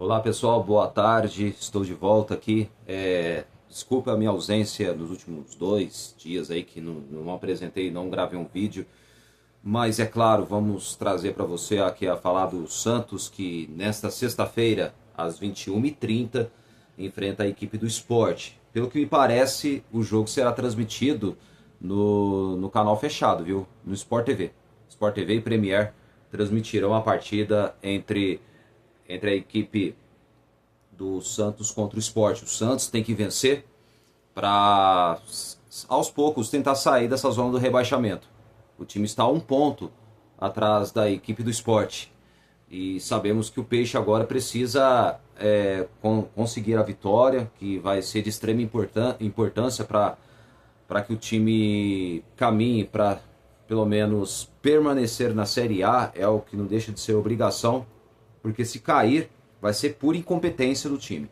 Olá pessoal, boa tarde, estou de volta aqui. Desculpa a minha ausência nos últimos 2 dias aí que não apresentei, não gravei um vídeo, mas é claro, vamos trazer para você aqui a falar do Santos que nesta sexta-feira, às 21h30, enfrenta a equipe do Sport. Pelo que me parece, o jogo será transmitido no canal fechado, viu? No Sport TV. Sport TV e Premier transmitirão a partida entre a equipe do Santos contra o Sport. O Santos tem que vencer para, aos poucos, tentar sair dessa zona do rebaixamento. O time está a 1 ponto atrás da equipe do Sport. E sabemos que o Peixe agora precisa conseguir a vitória, que vai ser de extrema importância para que o time caminhe para, pelo menos, permanecer na Série A. É o que não deixa de ser obrigação, porque se cair, vai ser pura incompetência do time.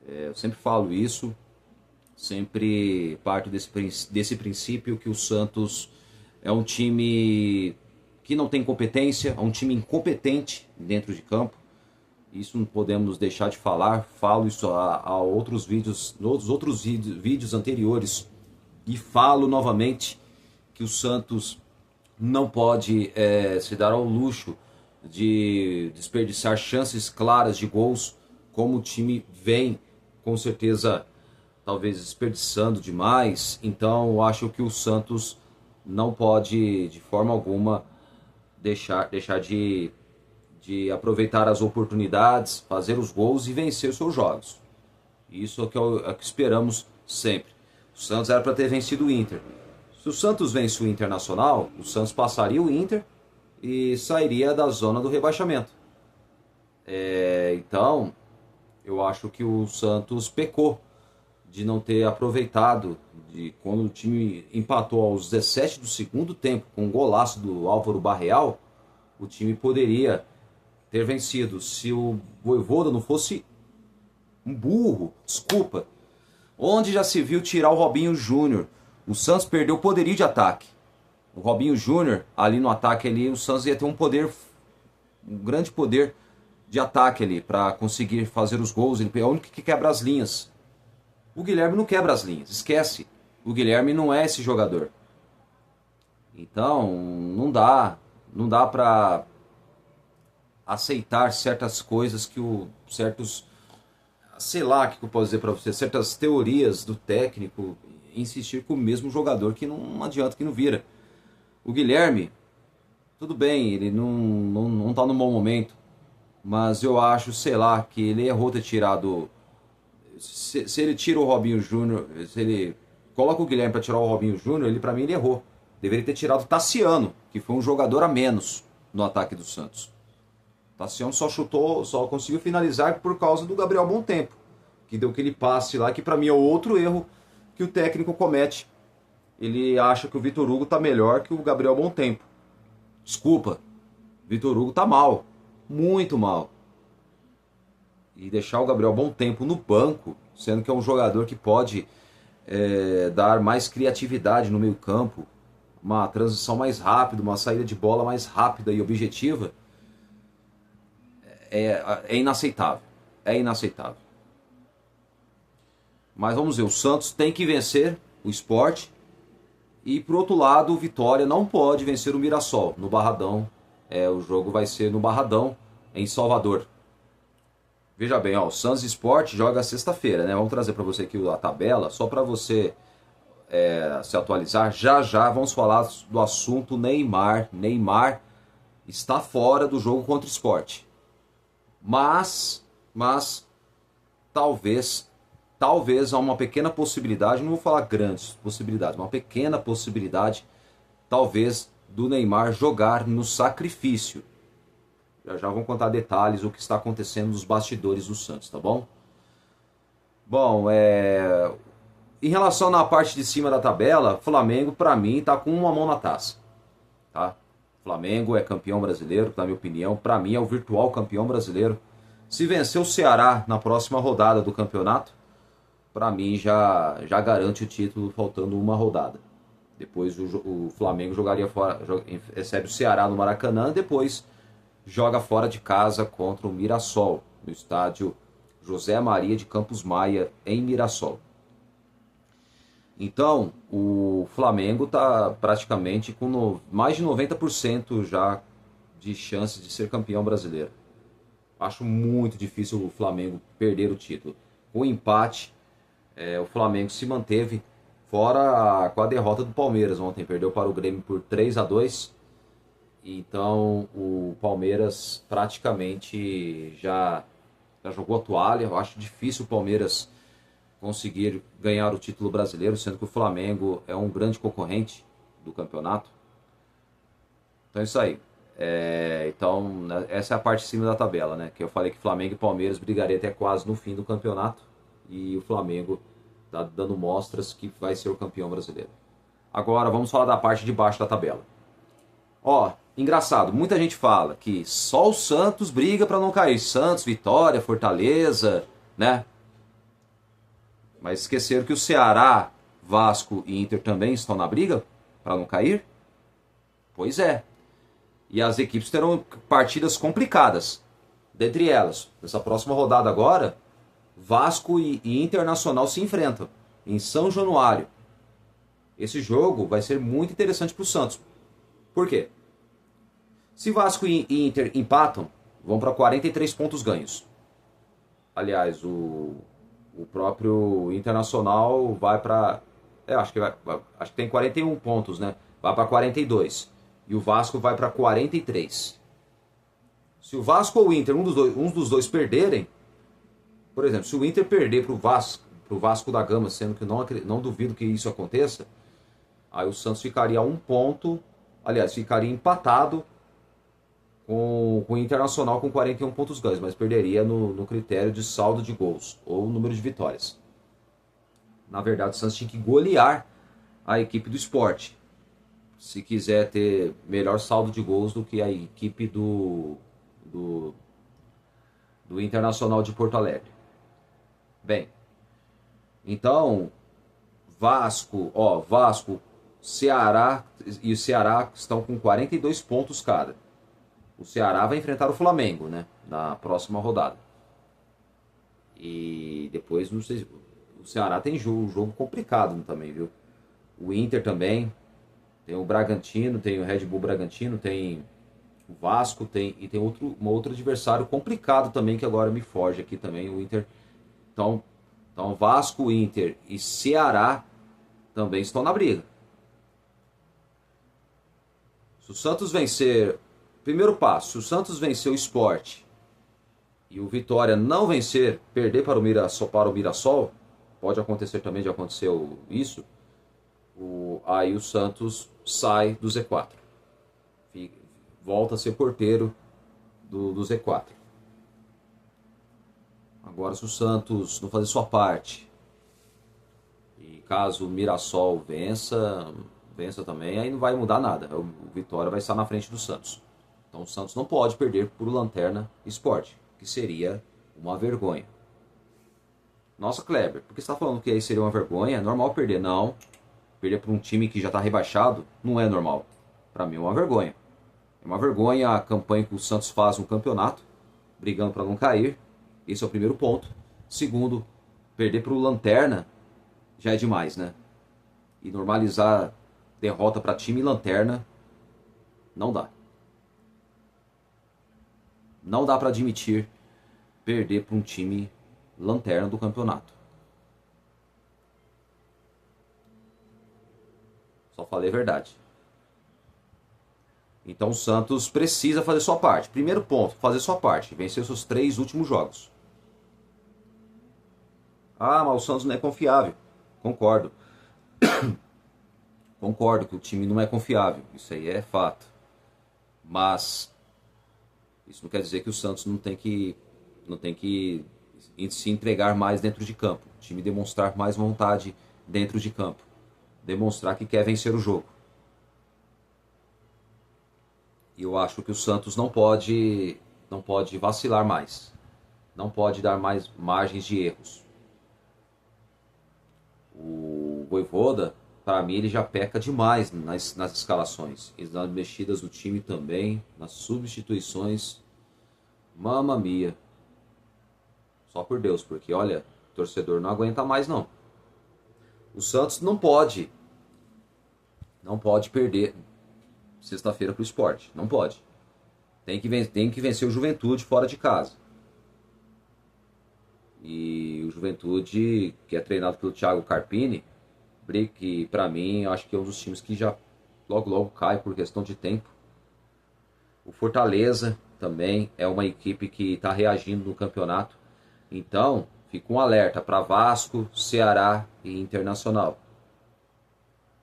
Eu sempre falo isso, sempre parto desse princípio que o Santos é um time que não tem competência, é um time incompetente dentro de campo. Isso não podemos deixar de falar. Falo isso a outros vídeos, nos outros vídeos anteriores, e falo novamente que o Santos não pode se dar ao luxo de desperdiçar chances claras de gols, como o time vem, com certeza, talvez desperdiçando demais. Então eu acho que o Santos não pode, de forma alguma, deixar de aproveitar as oportunidades, fazer os gols e vencer os seus jogos. Isso é o que esperamos sempre. O Santos era para ter vencido o Inter. Se o Santos vence o Internacional, o Santos passaria o Inter e sairia da zona do rebaixamento. Então, eu acho que o Santos pecou de não ter aproveitado de quando o time empatou aos 17 do segundo tempo com um golaço do Álvaro Barreal. O time poderia ter vencido se o Vojvoda não fosse um burro, desculpa. Onde já se viu tirar o Robinho Júnior? O Santos perdeu o poderio de ataque. O Robinho Júnior, ali no ataque ali, o Santos ia ter um grande poder de ataque ali, para conseguir fazer os gols. Ele é o único que quebra as linhas. O Guilherme não quebra as linhas, esquece. O Guilherme não é esse jogador. Então, não dá para aceitar certas coisas sei lá o que eu posso dizer para você, certas teorias do técnico, insistir com o mesmo jogador que não adianta, que não vira. O Guilherme, tudo bem, ele não tá no bom momento, mas eu acho, sei lá, que ele errou ter tirado. Se ele tira o Robinho Júnior, se ele coloca o Guilherme para tirar o Robinho Júnior, para mim ele errou. Deveria ter tirado o Tassiano, que foi um jogador a menos no ataque do Santos. O Tassiano só conseguiu finalizar por causa do Gabriel Bom Tempo, que deu aquele passe lá, que para mim é outro erro que o técnico comete. Ele acha que o Vitor Hugo tá melhor que o Gabriel Bom Tempo. Desculpa, Vitor Hugo tá mal, muito mal. E deixar o Gabriel Bom Tempo no banco, sendo que é um jogador que pode dar mais criatividade no meio campo, uma transição mais rápida, uma saída de bola mais rápida e objetiva, é inaceitável. É inaceitável. Mas vamos ver, o Santos tem que vencer o Sport. E por outro lado, o Vitória não pode vencer o Mirassol no Barradão. O jogo vai ser no Barradão, em Salvador. Veja bem, o Santos Sport joga sexta-feira, né? Vamos trazer para você aqui a tabela, só para você se atualizar. Já vamos falar do assunto Neymar. Neymar está fora do jogo contra o Sport. Mas talvez há uma pequena possibilidade, não vou falar grandes possibilidades, uma pequena possibilidade, talvez, do Neymar jogar no sacrifício. Já vamos contar detalhes, o que está acontecendo nos bastidores do Santos, tá bom? Bom, em relação na parte de cima da tabela, Flamengo, para mim, está com uma mão na taça. Tá? Flamengo é campeão brasileiro, na minha opinião. Para mim, é o virtual campeão brasileiro. Se vencer o Ceará na próxima rodada do campeonato, para mim já garante o título faltando uma rodada. Depois o Flamengo jogaria fora, recebe o Ceará no Maracanã, depois joga fora de casa contra o Mirassol, no estádio José Maria de Campos Maia, em Mirassol. Então, o Flamengo está praticamente com mais de 90% já de chances de ser campeão brasileiro. Acho muito difícil o Flamengo perder o título. Com o empate, o Flamengo se manteve fora com a derrota do Palmeiras ontem. Perdeu para o Grêmio por 3-2. Então, o Palmeiras praticamente já jogou a toalha. Eu acho difícil o Palmeiras conseguir ganhar o título brasileiro, sendo que o Flamengo é um grande concorrente do campeonato. Então é isso aí. Então, né, essa é a parte de cima da tabela, né? Que eu falei que Flamengo e Palmeiras brigariam até quase no fim do campeonato. E o Flamengo está dando mostras que vai ser o campeão brasileiro. Agora vamos falar da parte de baixo da tabela. Ó, engraçado, muita gente fala que só o Santos briga para não cair. Santos, Vitória, Fortaleza, né? Mas esqueceram que o Ceará, Vasco e Inter também estão na briga para não cair? Pois é. E as equipes terão partidas complicadas. Dentre elas, nessa próxima rodada agora, Vasco e Internacional se enfrentam em São Januário. Esse jogo vai ser muito interessante para o Santos. Por quê? Se Vasco e Inter empatam, vão para 43 pontos ganhos. Aliás, o próprio Internacional vai para... acho que tem 41 pontos, né? Vai para 42. E o Vasco vai para 43. Se o Vasco ou o Inter, um dos dois perderem, por exemplo, se o Inter perder para o Vasco da Gama, sendo que não duvido que isso aconteça, aí o Santos ficaria a um ponto, aliás, ficaria empatado com o Internacional com 41 pontos ganhos, mas perderia no critério de saldo de gols ou número de vitórias. Na verdade, o Santos tinha que golear a equipe do Sport, se quiser ter melhor saldo de gols do que a equipe do Internacional de Porto Alegre. Bem, então, Vasco, Ceará e o Ceará estão com 42 pontos cada. O Ceará vai enfrentar o Flamengo, né, na próxima rodada. E depois, não sei, o Ceará tem jogo complicado também, viu? O Inter também, tem o Bragantino, tem o Red Bull Bragantino, tem o Vasco, tem um outro adversário complicado também, que agora me foge aqui também, o Inter. Então Vasco, Inter e Ceará também estão na briga. Se o Santos vencer... Primeiro passo, se o Santos vencer o Sport e o Vitória não vencer, perder para o Mirassol, pode acontecer também, já aconteceu isso, aí o Santos sai do Z4. Volta a ser porteiro do Z4. Agora, se o Santos não fazer sua parte, e caso o Mirassol vença também, aí não vai mudar nada. O Vitória vai estar na frente do Santos. Então o Santos não pode perder por Lanterna Sport, que seria uma vergonha. Nossa, Kleber, por que você está falando que aí seria uma vergonha? É normal perder? Não. Perder para um time que já está rebaixado não é normal. Para mim é uma vergonha. É uma vergonha a campanha que o Santos faz no campeonato, brigando para não cair. Esse é o primeiro ponto. Segundo, perder para o Lanterna já é demais, né? E normalizar derrota para time Lanterna não dá. Não dá para admitir perder para um time Lanterna do campeonato. Só falei a verdade. Então o Santos precisa fazer sua parte. Primeiro ponto, fazer sua parte. Vencer seus 3 últimos jogos. Ah, mas o Santos não é confiável. Concordo. Concordo que o time não é confiável. Isso aí é fato. Mas isso não quer dizer que o Santos não tem que se entregar mais dentro de campo. O time demonstrar mais vontade dentro de campo. Demonstrar que quer vencer o jogo. E eu acho que o Santos não pode vacilar mais. Não pode dar mais margens de erros. O Vojvoda, para mim, ele já peca demais nas escalações. E nas mexidas do time também, nas substituições. Mamma mia. Só por Deus, porque olha, o torcedor não aguenta mais não. O Santos não pode perder sexta-feira pro Sport. Não pode. Tem que vencer o Juventude fora de casa. E o Juventude, que é treinado pelo Thiago Carpini, que pra mim, eu acho que é um dos times que já logo cai por questão de tempo. O Fortaleza também é uma equipe que está reagindo no campeonato. Então, fica um alerta para Vasco, Ceará e Internacional.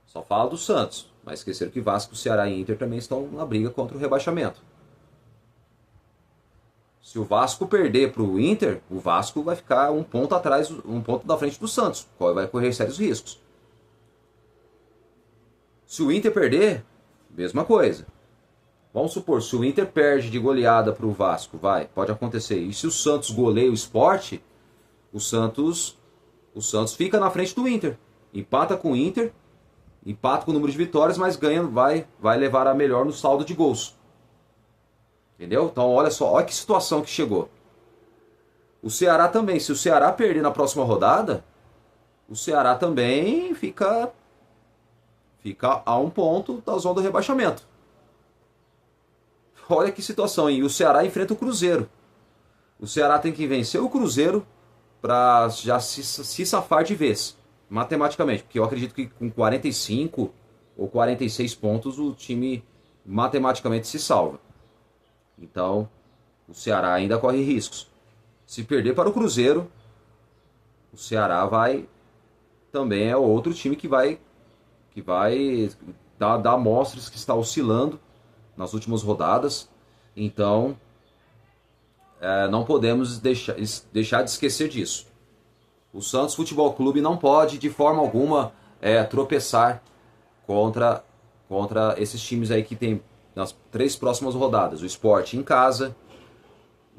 Só fala do Santos, mas esqueceram que Vasco, Ceará e Inter também estão na briga contra o rebaixamento. Se o Vasco perder para o Inter, o Vasco vai ficar um ponto atrás, um ponto da frente do Santos, qual vai correr sérios riscos. Se o Inter perder, mesma coisa. Vamos supor, se o Inter perde de goleada para o Vasco, pode acontecer. E se o Santos goleia o Sport, o Santos fica na frente do Inter. Empata com o Inter, empata com o número de vitórias, mas ganha, vai levar a melhor no saldo de gols. Entendeu? Então olha só, olha que situação que chegou. O Ceará também, se o Ceará perder na próxima rodada, o Ceará também fica a um ponto da zona do rebaixamento. Olha que situação, e o Ceará enfrenta o Cruzeiro. O Ceará tem que vencer o Cruzeiro para já se safar de vez, matematicamente. Porque eu acredito que com 45 ou 46 pontos o time matematicamente se salva. Então, o Ceará ainda corre riscos. Se perder para o Cruzeiro, o Ceará também é outro time que vai dar amostras que está oscilando nas últimas rodadas. Então, não podemos deixar de esquecer disso. O Santos Futebol Clube não pode, de forma alguma, tropeçar contra esses times aí que tem nas 3 próximas rodadas. O Sport em casa,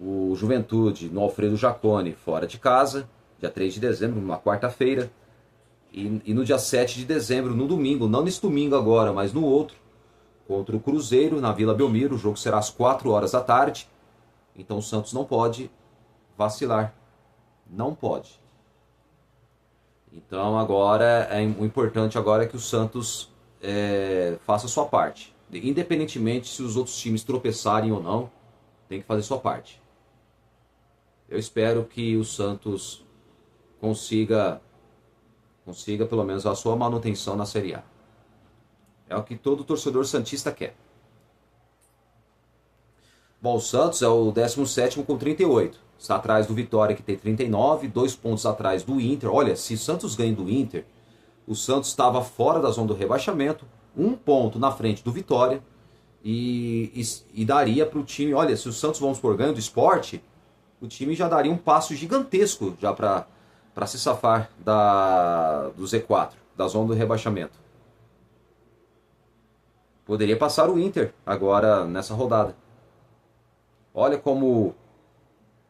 o Juventude no Alfredo Jaconi fora de casa, dia 3 de dezembro, numa quarta-feira. E no dia 7 de dezembro, no domingo, não nesse domingo agora, mas no outro, contra o Cruzeiro, na Vila Belmiro. O jogo será às 4 horas da tarde. Então o Santos não pode vacilar. Não pode. Então agora, o importante agora é que o Santos faça a sua parte. Independentemente se os outros times tropeçarem ou não, tem que fazer a sua parte. Eu espero que o Santos consiga pelo menos a sua manutenção na Série A. É o que todo torcedor santista quer. Bom, o Santos é o 17º com 38. Está atrás do Vitória, que tem 39, 2 pontos atrás do Inter. Olha, se o Santos ganha do Inter, o Santos estava fora da zona do rebaixamento, 1 ponto na frente do Vitória, e daria para o time... Olha, se o Santos, vamos por ganho do Sport, o time já daria um passo gigantesco já para se safar do Z4, da zona do rebaixamento. Poderia passar o Inter agora nessa rodada. Olha como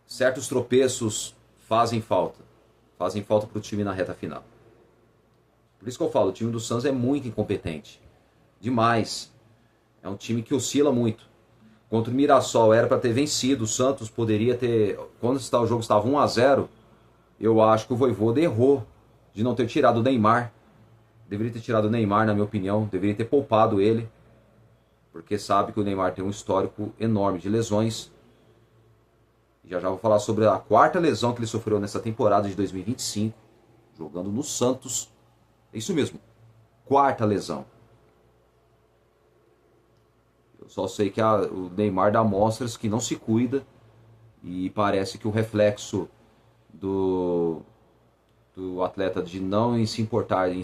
certos tropeços fazem falta. Fazem falta para o time na reta final. Por isso que eu falo, o time do Santos é muito incompetente. Demais. É um time que oscila muito. Contra o Mirassol era para ter vencido. O Santos poderia ter... Quando o jogo estava 1-0, eu acho que o Vojvoda errou de não ter tirado o Neymar. Deveria ter tirado o Neymar, na minha opinião. Deveria ter poupado ele. Porque sabe que o Neymar tem um histórico enorme de lesões. Já vou falar sobre a 4ª lesão que ele sofreu nessa temporada de 2025. Jogando no Santos. É isso mesmo. 4ª lesão. Eu só sei que o Neymar dá amostras que não se cuida. E parece que o reflexo do atleta de não se importar em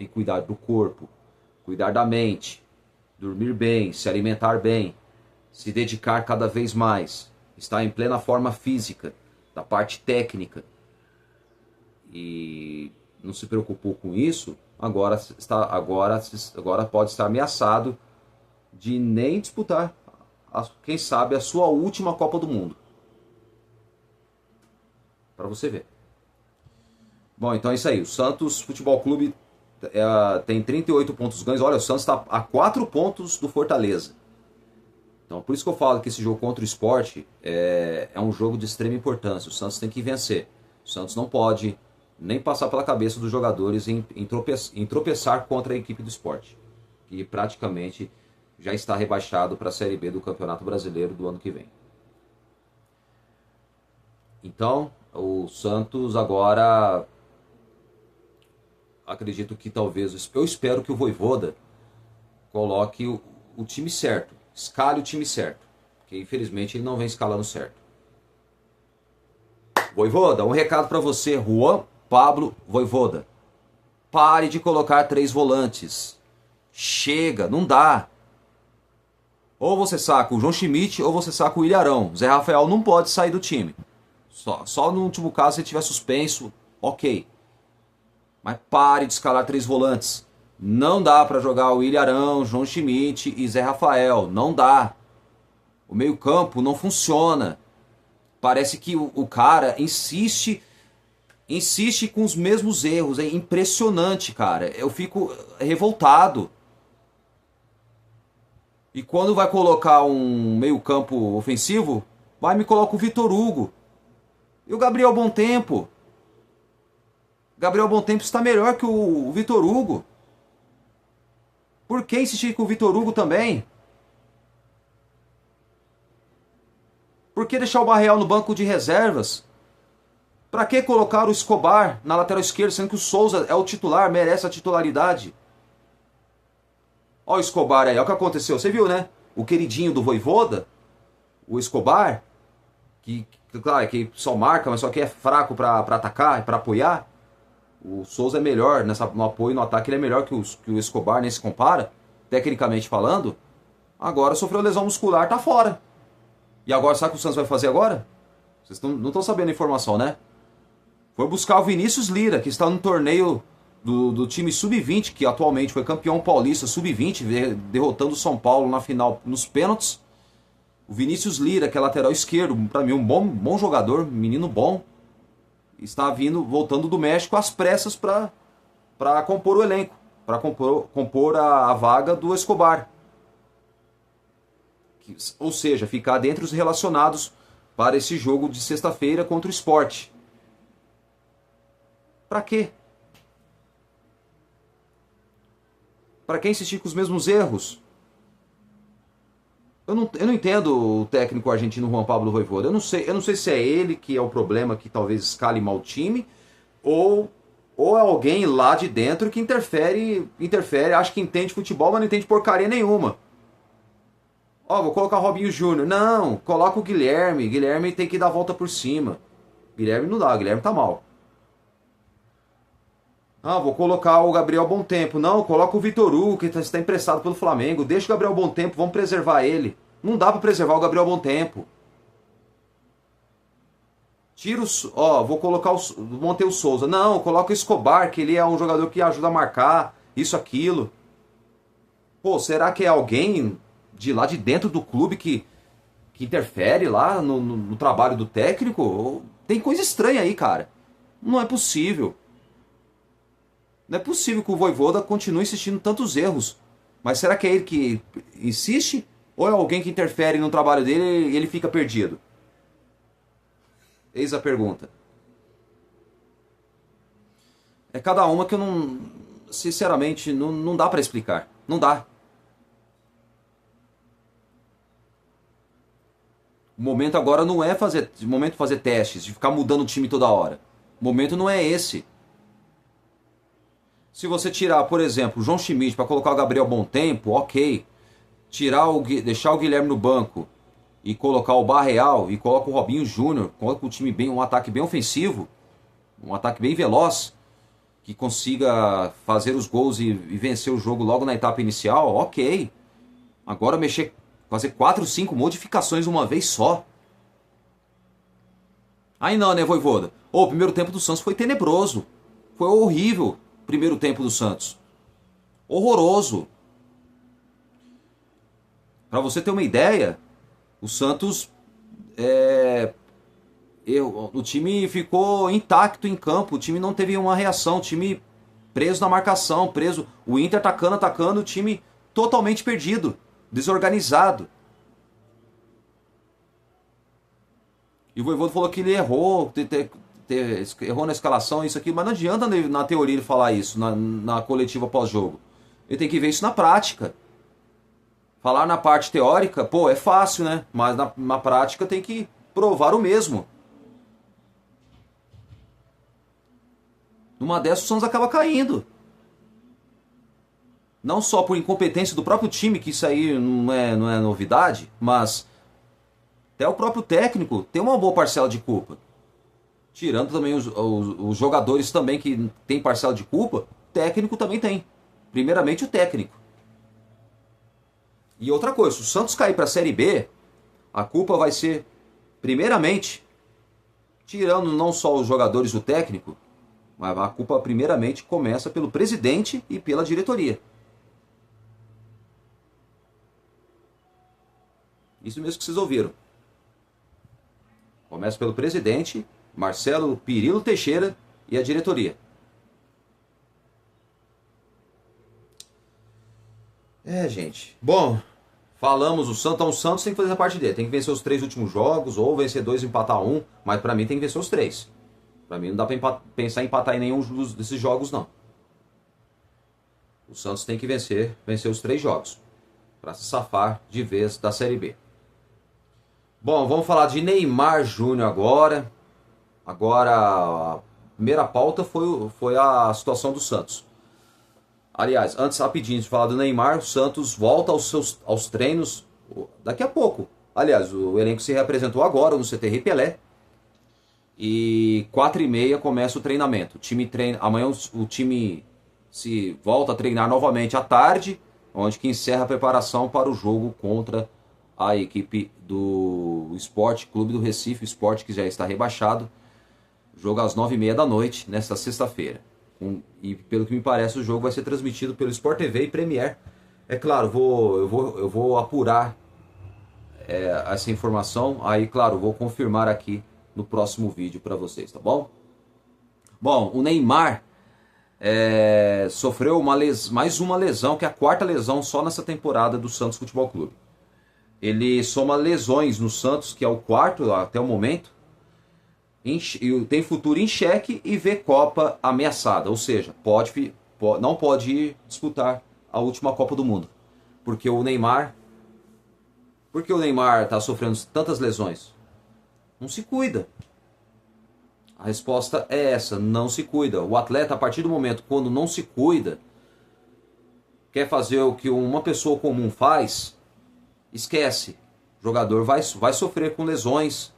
cuidar do corpo, cuidar da mente, dormir bem, se alimentar bem, se dedicar cada vez mais, estar em plena forma física, da parte técnica, e não se preocupou com isso, agora pode estar ameaçado de nem disputar, quem sabe, a sua última Copa do Mundo. Para você ver. Bom, então é isso aí. O Santos Futebol Clube tem 38 pontos ganhos. Olha, o Santos está a 4 pontos do Fortaleza. Então, por isso que eu falo que esse jogo contra o Sport é um jogo de extrema importância. O Santos tem que vencer. O Santos não pode nem passar pela cabeça dos jogadores em tropeçar contra a equipe do Sport, que praticamente já está rebaixado para a Série B do Campeonato Brasileiro do ano que vem. Então, o Santos agora, acredito que talvez, eu espero que o Vojvoda coloque o time certo, escale o time certo, porque infelizmente ele não vem escalando certo. Vojvoda, um recado para você, Juan Pablo Vojvoda. Pare de colocar 3 volantes. Chega, não dá. Ou você saca o João Schmidt ou você saca o Ilharão. Zé Rafael não pode sair do time. Só no último caso, se ele tiver suspenso, ok. Mas pare de escalar 3 volantes. Não dá para jogar o Ilharão, João Schmidt e Zé Rafael. Não dá. O meio-campo não funciona. Parece que o cara insiste com os mesmos erros. É impressionante, cara. Eu fico revoltado. E quando vai colocar um meio-campo ofensivo, vai me coloca o Vitor Hugo. E o Gabriel Bontempo. Gabriel Bontempo está melhor que o Vitor Hugo. Por que insistir com o Vitor Hugo também? Por que deixar o Barreal no banco de reservas? Para que colocar o Escobar na lateral esquerda, sendo que o Souza é o titular, merece a titularidade? Olha o Escobar aí, olha o que aconteceu. Você viu, né? O queridinho do Vojvoda, o Escobar, claro, que só marca, mas só que é fraco para atacar e para apoiar. O Souza é melhor no apoio e no ataque, ele é melhor que o Escobar, nem se compara, tecnicamente falando. Agora sofreu lesão muscular, tá fora. E agora, sabe o que o Santos vai fazer agora? Vocês não estão sabendo a informação, né? Foi buscar o Vinícius Lira, que está no torneio do time Sub-20, que atualmente foi campeão paulista Sub-20, derrotando o São Paulo na final nos pênaltis. O Vinícius Lira, que é lateral esquerdo, para mim um bom jogador, menino bom, está voltando do México às pressas para compor o elenco, para compor a vaga do Escobar. Ou seja, ficar dentre os relacionados para esse jogo de sexta-feira contra o Sport. Para quê? Para que insistir com os mesmos erros? Eu não entendo o técnico argentino Juan Pablo Vojvoda. Eu não sei se é ele que é o problema, que talvez escale mal o time, ou é alguém lá de dentro que interfere, acha que entende futebol, mas não entende porcaria nenhuma. Vou colocar o Robinho Júnior. Não, coloca o Guilherme. Guilherme tem que dar a volta por cima. Guilherme não dá, Guilherme tá mal. Vou colocar o Gabriel Bontempo. Não, coloca o Vitor Hugo, que está emprestado pelo Flamengo. Deixa o Gabriel Bontempo, vamos preservar ele. Não dá para preservar o Gabriel Bontempo. Vou colocar montei o Souza. Não, coloca o Escobar, que ele é um jogador que ajuda a marcar, isso, aquilo. Pô, será que é alguém de lá de dentro do clube que interfere lá no trabalho do técnico? Tem coisa estranha aí, cara. Não é possível. Não é possível que o Vojvoda continue insistindo em tantos erros. Mas será que é ele que insiste? Ou é alguém que interfere no trabalho dele e ele fica perdido? Eis a pergunta. É cada uma que eu não... Sinceramente, não dá pra explicar. Não dá. O momento agora não é fazer testes, de ficar mudando o time toda hora. O momento não é esse. Se você tirar, por exemplo, o João Schmidt para colocar o Gabriel Bontempo, ok. Deixar o Guilherme no banco e colocar o Barreal e coloca o Robinho Júnior, coloca o time um ataque bem ofensivo, um ataque bem veloz, que consiga fazer os gols e vencer o jogo logo na etapa inicial, ok. Agora fazer 4, 5 modificações uma vez só. Aí não, né, Vojvoda? O primeiro tempo do Santos foi tenebroso. Foi horrível o primeiro tempo do Santos. Horroroso. Para você ter uma ideia, o Santos... o time ficou intacto em campo. O time não teve uma reação. O time preso na marcação, o Inter atacando, o time totalmente perdido, desorganizado. E o Vojvoda falou que ele errou, errou na escalação, isso aqui, mas não adianta na teoria ele falar isso, na coletiva pós-jogo. Ele tem que ver isso na prática. Falar na parte teórica, pô, é fácil, né? Mas na prática tem que provar o mesmo. Numa dessas o Santos acaba caindo. Não só por incompetência do próprio time, que isso aí não é novidade, mas até o próprio técnico tem uma boa parcela de culpa. Tirando também os jogadores também que tem parcela de culpa, o técnico também tem. Primeiramente o técnico. E outra coisa, se o Santos cair para a Série B, a culpa vai ser, primeiramente, tirando não só os jogadores e o técnico, mas a culpa primeiramente começa pelo presidente e pela diretoria. Isso mesmo que vocês ouviram. Começa pelo presidente, Marcelo Pirilo Teixeira e a diretoria. Gente. Bom, falamos, o Santos tem que fazer a parte dele. Tem que vencer os 3 últimos jogos, ou vencer 2 e empatar 1. Mas pra mim tem que vencer os 3. Pra mim não dá pra pensar em empatar em nenhum desses jogos, não. O Santos tem que vencer os 3 jogos. Pra se safar de vez da Série B. Bom, vamos falar de Neymar Júnior agora. Agora, a primeira pauta foi a situação do Santos. Aliás, antes rapidinho de falar do Neymar, o Santos volta aos treinos daqui a pouco. Aliás, o elenco se reapresentou agora no CT Pelé. E 4h30 começa o treinamento. O time treina, amanhã o time se volta a treinar novamente à tarde, onde que encerra a preparação para o jogo contra a equipe do Sport Clube do Recife, o Sport que já está rebaixado. Jogo às 9h30 da noite, nesta sexta-feira. E pelo que me parece, o jogo vai ser transmitido pelo Sport TV e Premiere. É claro, eu vou apurar essa informação. Aí, claro, vou confirmar aqui no próximo vídeo para vocês, tá bom? Bom, o Neymar sofreu mais uma lesão, que é a 4ª lesão só nessa temporada do Santos Futebol Clube. Ele soma lesões no Santos, que é o 4º até o momento. Tem futuro em xeque e vê Copa ameaçada. Ou seja, não pode ir disputar a última Copa do Mundo. Por que o Neymar está sofrendo tantas lesões? Não se cuida. A resposta é essa, não se cuida. O atleta, a partir do momento quando não se cuida, quer fazer o que uma pessoa comum faz, esquece. O jogador vai sofrer com lesões.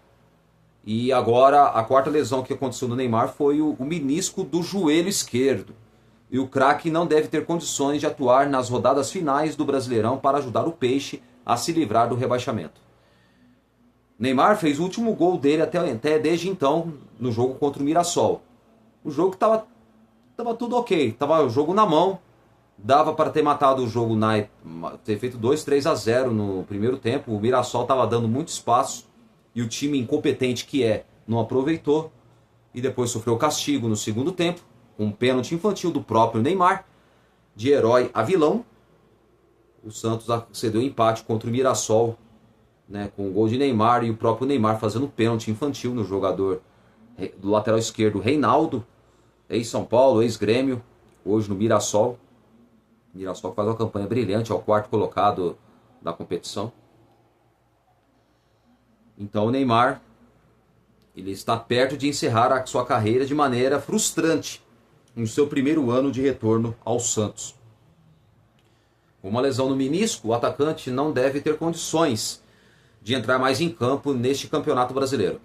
E agora a 4ª lesão que aconteceu no Neymar foi o menisco do joelho esquerdo. E o craque não deve ter condições de atuar nas rodadas finais do Brasileirão para ajudar o Peixe a se livrar do rebaixamento. Neymar fez o último gol dele até desde então no jogo contra o Mirassol. O jogo estava tudo ok, estava o jogo na mão. Dava para ter matado o jogo, ter feito 2-3-0 no primeiro tempo. O Mirassol estava dando muito espaço e o time incompetente que não aproveitou. E depois sofreu castigo no segundo tempo, com um pênalti infantil do próprio Neymar, de herói a vilão. O Santos cedeu empate contra o Mirassol, com o gol de Neymar e o próprio Neymar fazendo pênalti infantil no jogador do lateral esquerdo, Reinaldo, ex-São Paulo, ex-Grêmio, hoje no Mirassol. Mirassol faz uma campanha brilhante, é o 4º colocado da competição. Então o Neymar, ele está perto de encerrar a sua carreira de maneira frustrante no seu primeiro ano de retorno ao Santos. Com uma lesão no menisco, o atacante não deve ter condições de entrar mais em campo neste Campeonato Brasileiro.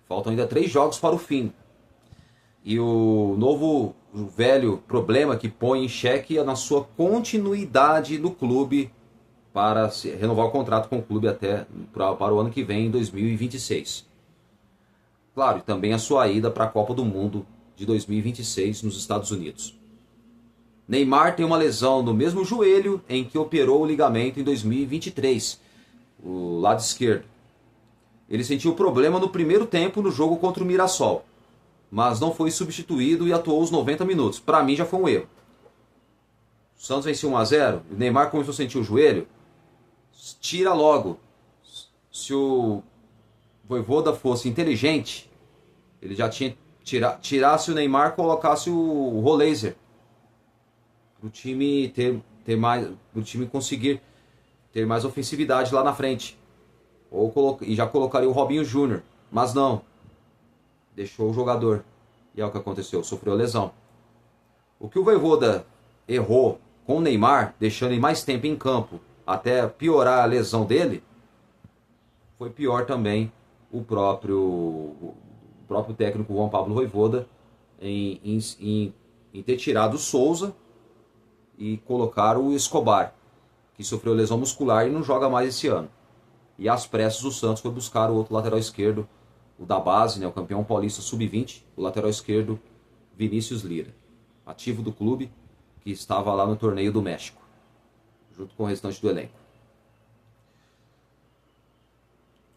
Faltam ainda 3 jogos para o fim. E o velho problema que põe em xeque na sua continuidade no clube para renovar o contrato com o clube até para o ano que vem, em 2026. Claro, e também a sua ida para a Copa do Mundo de 2026 nos Estados Unidos. Neymar tem uma lesão no mesmo joelho em que operou o ligamento em 2023, o lado esquerdo. Ele sentiu problema no primeiro tempo no jogo contra o Mirassol, mas não foi substituído e atuou os 90 minutos. Para mim já foi um erro. O Santos venceu 1-0, o Neymar começou a sentir o joelho. Tira logo. Se o Vojvoda fosse inteligente, ele já tinha tirasse o Neymar, colocasse o Roleiser para o time ter mais, pro time conseguir ter mais ofensividade lá na frente. E já colocaria o Robinho Júnior, mas não, deixou o jogador. E é o que aconteceu, sofreu lesão. O que o Vojvoda errou com o Neymar, deixando ele mais tempo em campo até piorar a lesão dele, foi pior também o próprio técnico João Pablo Vojvoda em ter tirado o Souza e colocar o Escobar, que sofreu lesão muscular e não joga mais esse ano. E às pressas o Santos foi buscar o outro lateral esquerdo, o da base, né, o campeão paulista sub-20, o lateral esquerdo Vinícius Lira, ativo do clube, que estava lá no torneio do México, junto com o restante do elenco.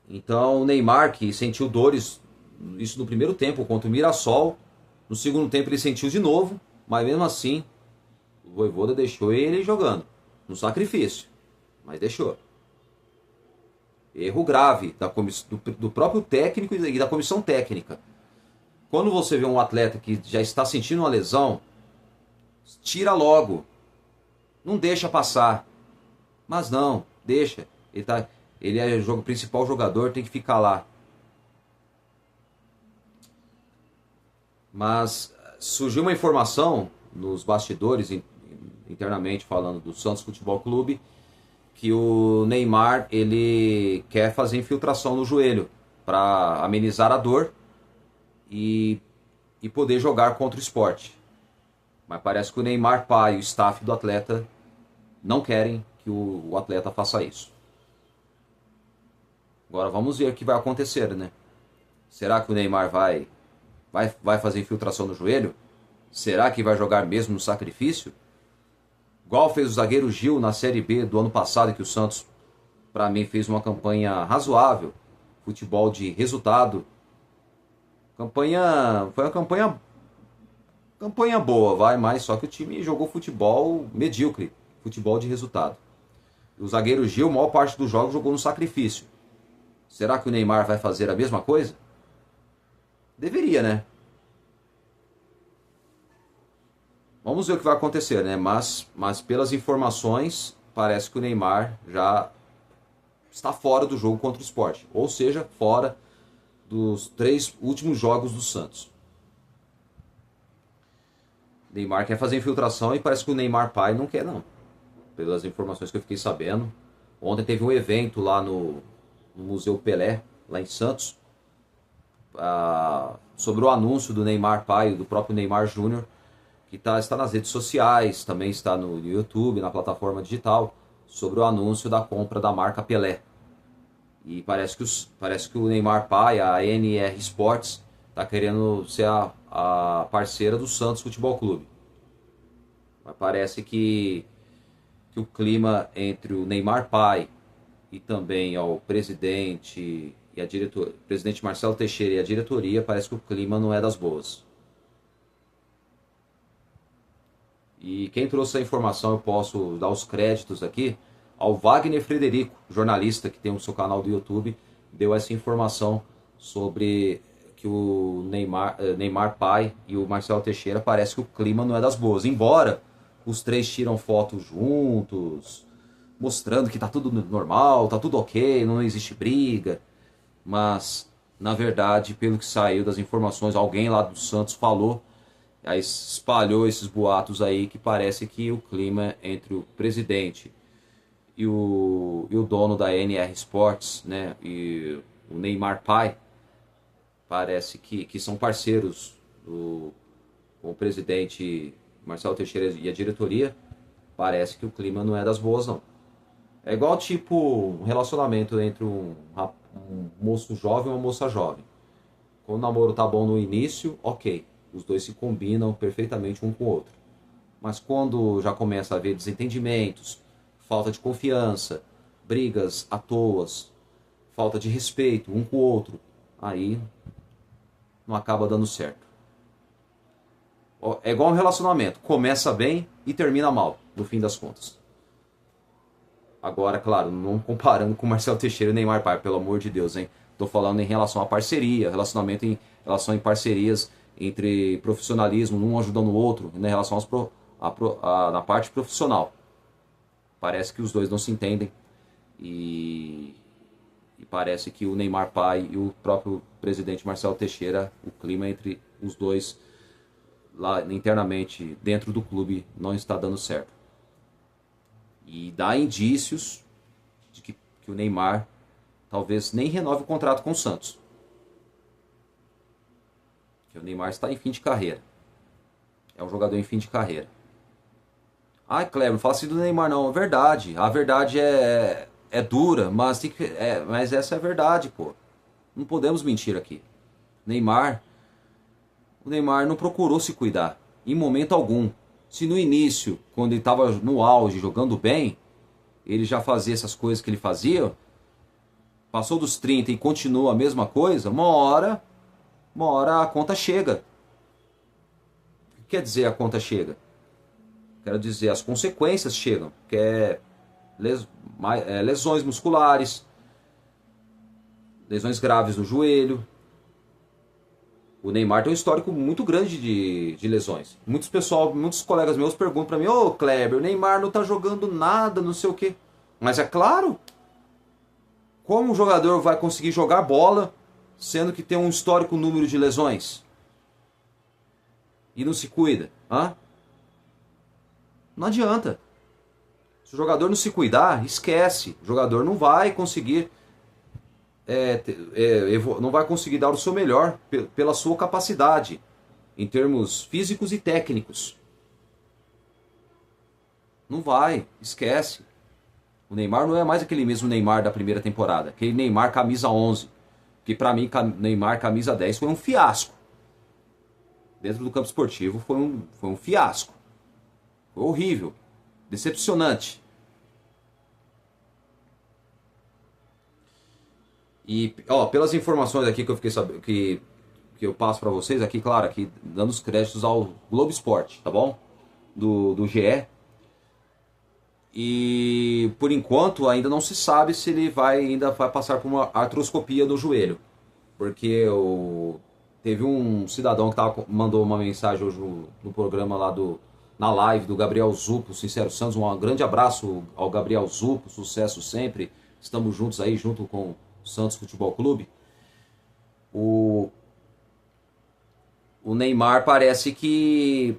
Então o Neymar, que sentiu dores, isso no primeiro tempo contra o Mirassol, no segundo tempo ele sentiu de novo, mas mesmo assim o Vojvoda deixou ele jogando, no sacrifício, mas deixou. Erro grave do próprio técnico e da comissão técnica. Quando você vê um atleta que já está sentindo uma lesão, tira logo. Não deixa passar. Mas não, deixa. Ele é o principal jogador, tem que ficar lá. Mas surgiu uma informação nos bastidores, internamente falando do Santos Futebol Clube, que o Neymar ele quer fazer infiltração no joelho para amenizar a dor e poder jogar contra o Sport. Mas parece que o Neymar pai e o staff do atleta não querem que o atleta faça isso. Agora vamos ver o que vai acontecer, né? Será que o Neymar vai fazer infiltração no joelho? Será que vai jogar mesmo no sacrifício? Igual fez o zagueiro Gil na Série B do ano passado, que o Santos, para mim, fez uma campanha razoável. Futebol de resultado. Foi uma campanha boa, mas só que o time jogou futebol medíocre, futebol de resultado. O zagueiro Gil, a maior parte dos jogos, jogou no sacrifício. Será que o Neymar vai fazer a mesma coisa? Deveria, né? Vamos ver o que vai acontecer, né? Mas pelas informações, parece que o Neymar já está fora do jogo contra o Sport. Ou seja, fora dos 3 últimos jogos do Santos. O Neymar quer fazer infiltração e parece que o Neymar pai não quer, não. Pelas informações que eu fiquei sabendo. Ontem teve um evento lá no Museu Pelé, lá em Santos, sobre o anúncio do Neymar pai e do próprio Neymar Júnior, que está nas redes sociais, também está no YouTube, na plataforma digital, sobre o anúncio da compra da marca Pelé. E parece que o Neymar pai, a NR Sports, está querendo ser a parceira do Santos Futebol Clube. Mas parece que o clima entre o Neymar pai e também o presidente e presidente Marcelo Teixeira e a diretoria, parece que o clima não é das boas. E quem trouxe a informação, eu posso dar os créditos aqui ao Wagner Frederico, jornalista que tem o seu canal do YouTube, deu essa informação sobre que o Neymar pai e o Marcelo Teixeira, parece que o clima não é das boas. Embora os 3 tiram fotos juntos, mostrando que tá tudo normal, tá tudo ok, não existe briga. Mas, na verdade, pelo que saiu das informações, alguém lá do Santos falou, aí espalhou esses boatos aí, que parece que o clima entre o presidente e o dono da NR Sports, né, e o Neymar pai, parece que são parceiros com o presidente Marcelo Teixeira e a diretoria. Parece que o clima não é das boas, não. É igual tipo um relacionamento entre um moço jovem e uma moça jovem. Quando o namoro tá bom no início, ok, os dois se combinam perfeitamente um com o outro. Mas quando já começa a haver desentendimentos, falta de confiança, brigas à toa, falta de respeito um com o outro, aí não acaba dando certo. É igual um relacionamento, começa bem e termina mal, no fim das contas. Agora, claro, não comparando com o Marcelo Teixeira e o Neymar pai, pelo amor de Deus, hein? Estou falando em relação à parceria, relacionamento em relação em parcerias entre profissionalismo, um ajudando o outro, em relação na parte profissional. Parece que os dois não se entendem e parece que o Neymar pai e o próprio presidente Marcelo Teixeira, o clima entre os dois lá internamente dentro do clube não está dando certo. E dá indícios de que o Neymar talvez nem renove o contrato com o Santos. Que o Neymar está em fim de carreira. É um jogador em fim de carreira. Ai, Kleber, não fala assim do Neymar não. É verdade. A verdade é dura, mas, mas essa é a verdade, pô. Não podemos mentir aqui. O Neymar não procurou se cuidar. Em momento algum. Se no início, quando ele estava no auge, jogando bem, ele já fazia essas coisas que ele fazia, passou dos 30 e continua a mesma coisa, uma hora a conta chega. O que quer dizer a conta chega? Quero dizer, as consequências chegam, que é lesões musculares, lesões graves no joelho. O Neymar tem um histórico muito grande de lesões. Muitos colegas meus perguntam para mim: ô Kleber, o Neymar não tá jogando nada, não sei o quê. Mas é claro, como um jogador vai conseguir jogar bola sendo que tem um histórico número de lesões? E não se cuida? Hã? Não adianta. Se o jogador não se cuidar, esquece. O jogador não vai conseguir não vai conseguir dar o seu melhor pela sua capacidade em termos físicos e técnicos. Não vai, esquece. O Neymar não é mais aquele mesmo Neymar da primeira temporada, aquele Neymar camisa 11, que para mim Neymar camisa 10 foi um fiasco. Dentro do campo esportivo foi um fiasco. Foi horrível, decepcionante. E, pelas informações aqui que eu fiquei sabendo, que eu passo para vocês aqui, claro, aqui dando os créditos ao Globo Esporte, tá bom? Do GE. E por enquanto ainda não se sabe se ele ainda vai passar por uma artroscopia no joelho. Porque teve um cidadão que mandou uma mensagem hoje no programa lá na live do Gabriel Zupo, Sincero Santos. Um grande abraço ao Gabriel Zupo, sucesso sempre. Estamos juntos aí, junto com Santos Futebol Clube. O Neymar parece que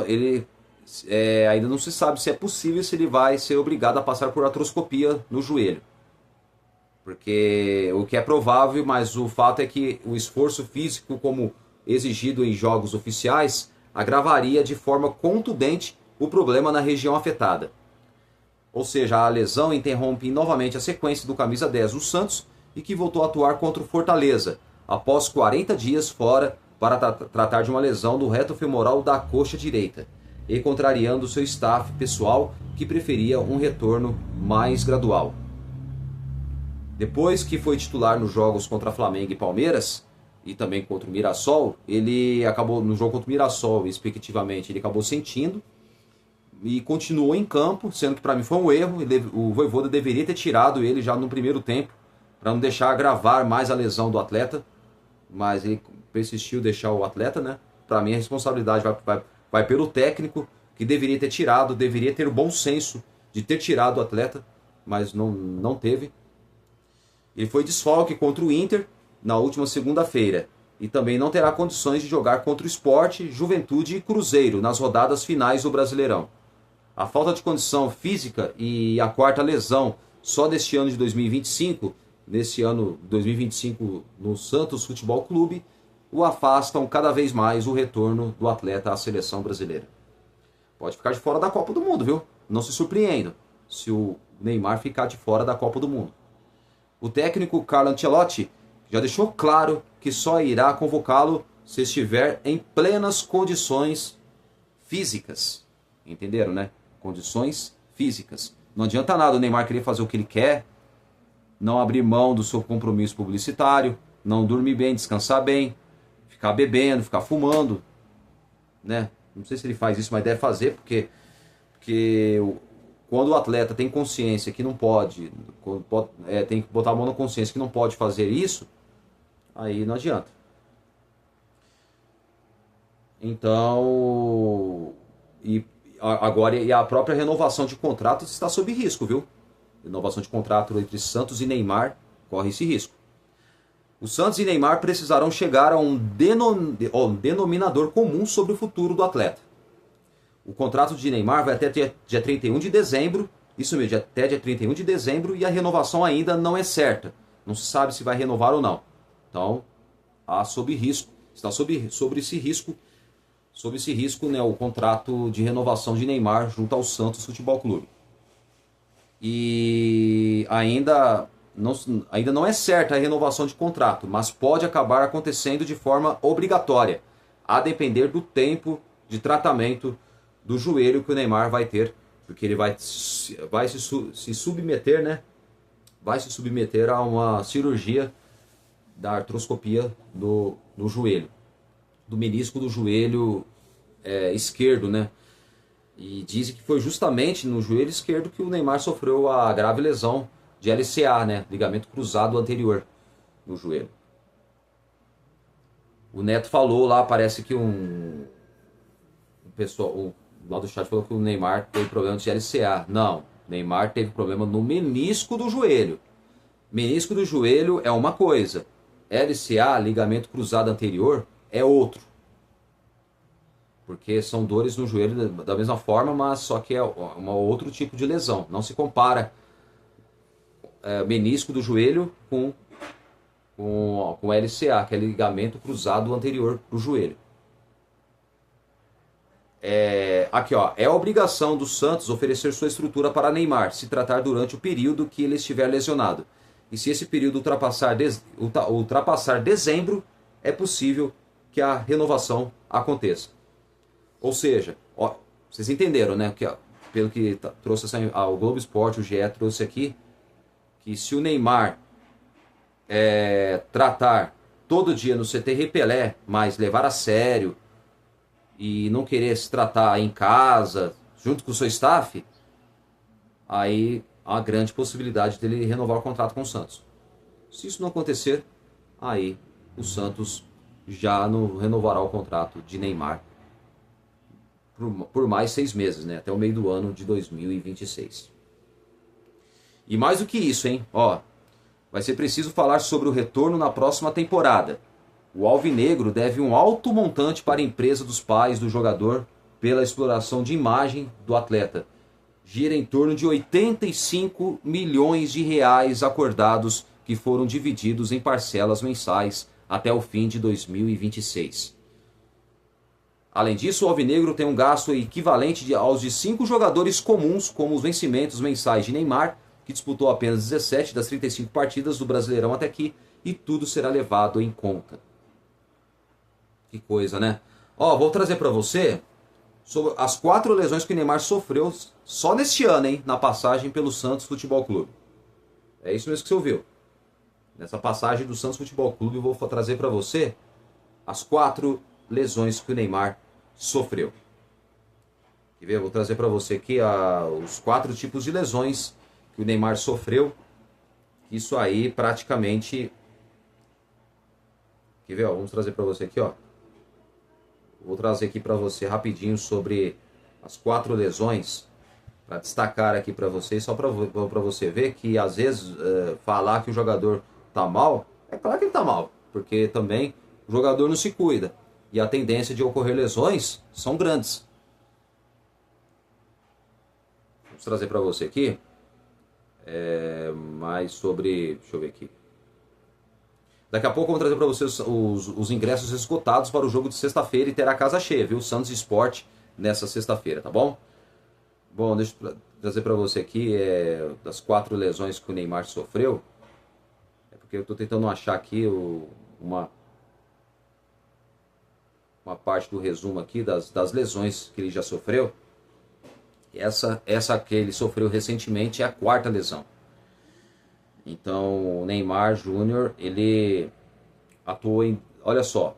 ele ainda não se sabe se é possível, se ele vai ser obrigado a passar por artroscopia no joelho. Porque o que é provável, mas o fato é que o esforço físico como exigido em jogos oficiais agravaria de forma contundente o problema na região afetada. Ou seja, a lesão interrompe novamente a sequência do camisa 10 do Santos e que voltou a atuar contra o Fortaleza, após 40 dias fora para tratar de uma lesão do reto femoral da coxa direita, e contrariando seu staff pessoal que preferia um retorno mais gradual. Depois que foi titular nos jogos contra Flamengo e Palmeiras, e também contra o Mirassol, ele acabou, no jogo contra o Mirassol, respectivamente, ele acabou sentindo, e continuou em campo, sendo que para mim foi um erro. O Vojvoda deveria ter tirado ele já no primeiro tempo, para não deixar agravar mais a lesão do atleta, mas ele persistiu deixar o atleta, né? Para mim a responsabilidade vai pelo técnico, que deveria ter tirado, deveria ter o bom senso de ter tirado o atleta, mas não teve. Ele foi desfalque contra o Inter na última segunda-feira e também não terá condições de jogar contra o Sport, Juventude e Cruzeiro nas rodadas finais do Brasileirão. A falta de condição física e a quarta lesão só deste ano de 2025, nesse ano 2025 no Santos Futebol Clube, o afastam cada vez mais o retorno do atleta à seleção brasileira. Pode ficar de fora da Copa do Mundo, viu? Não se surpreendam se o Neymar ficar de fora da Copa do Mundo. O técnico Carlo Ancelotti já deixou claro que só irá convocá-lo se estiver em plenas condições físicas. Entenderam, né? Condições físicas. Não adianta nada o Neymar querer fazer o que ele quer, não abrir mão do seu compromisso publicitário, não dormir bem, descansar bem, ficar bebendo, ficar fumando, né? Não sei se ele faz isso, mas deve fazer, porque quando o atleta tem consciência que não pode, tem que botar a mão na consciência que não pode fazer isso, aí não adianta. Então, agora e a própria renovação de contrato está sob risco, viu? Renovação de contrato entre Santos e Neymar corre esse risco. O Santos e Neymar precisarão chegar a um denominador comum sobre o futuro do atleta. O contrato de Neymar vai até dia 31 de dezembro, isso mesmo, até dia 31 de dezembro, e a renovação ainda não é certa. Não se sabe se vai renovar ou não. Então, sob risco, está sob esse risco, né, o contrato de renovação de Neymar junto ao Santos Futebol Clube. E ainda não é certa a renovação de contrato, mas pode acabar acontecendo de forma obrigatória, a depender do tempo de tratamento do joelho que o Neymar vai ter, porque ele vai se submeter, né? Vai se submeter a uma cirurgia da artroscopia no joelho, do menisco do joelho esquerdo, né? E dizem que foi justamente no joelho esquerdo que o Neymar sofreu a grave lesão de LCA, né? Ligamento cruzado anterior no joelho. O Neto falou lá, parece que o pessoal lá do chat falou que o Neymar teve problema de LCA. Não, Neymar teve problema no menisco do joelho. Menisco do joelho é uma coisa. LCA, ligamento cruzado anterior, é outro. Porque são dores no joelho da mesma forma, mas só que é um outro tipo de lesão. Não se compara menisco do joelho com LCA, que é ligamento cruzado anterior do joelho. Aqui, ó, é obrigação do Santos oferecer sua estrutura para Neymar, se tratar durante o período que ele estiver lesionado. E se esse período ultrapassar dezembro, é possível que a renovação aconteça. Ou seja, ó, vocês entenderam, né? Que, ó, pelo que trouxe o Globo Esporte, o GE trouxe aqui, que se o Neymar tratar todo dia no CT Repelé, mas levar a sério e não querer se tratar em casa, junto com o seu staff, aí há uma grande possibilidade dele renovar o contrato com o Santos. Se isso não acontecer, aí o Santos já não renovará o contrato de Neymar por mais 6 meses, né? Até o meio do ano de 2026. E mais do que isso, hein? Ó, vai ser preciso falar sobre o retorno na próxima temporada. O Alvinegro deve um alto montante para a empresa dos pais do jogador pela exploração de imagem do atleta. Gira em torno de 85 milhões de reais acordados que foram divididos em parcelas mensais até o fim de 2026. Além disso, o Alvinegro tem um gasto equivalente aos de 5 jogadores comuns, como os vencimentos mensais de Neymar, que disputou apenas 17 das 35 partidas do Brasileirão até aqui, e tudo será levado em conta. Que coisa, né? Ó, vou trazer para você sobre as 4 lesões que o Neymar sofreu só neste ano, hein? Na passagem pelo Santos Futebol Clube. É isso mesmo que você ouviu. Nessa passagem do Santos Futebol Clube, eu vou trazer para você as 4 lesões que o Neymar sofreu. Quer ver? Eu vou trazer para você aqui os 4 tipos de lesões que o Neymar sofreu. Isso aí praticamente... Quer ver? Ó, vamos trazer para você aqui, ó. Vou trazer aqui para você rapidinho sobre as 4 lesões, para destacar aqui para vocês, só para você ver que às vezes falar que o jogador tá mal, é claro que ele tá mal, porque também o jogador não se cuida e a tendência de ocorrer lesões são grandes. Vou trazer para você aqui mais sobre, deixa eu ver aqui. Daqui a pouco eu vou trazer para vocês os ingressos esgotados para o jogo de sexta-feira e terá casa cheia, viu? Santos Sport nessa sexta-feira, tá bom? Bom, deixa eu trazer para você aqui das 4 lesões que o Neymar sofreu. É porque eu estou tentando achar aqui uma parte do resumo aqui das lesões que ele já sofreu. Essa que ele sofreu recentemente é a 4ª lesão. Então, o Neymar Júnior, ele atuou em... Olha só.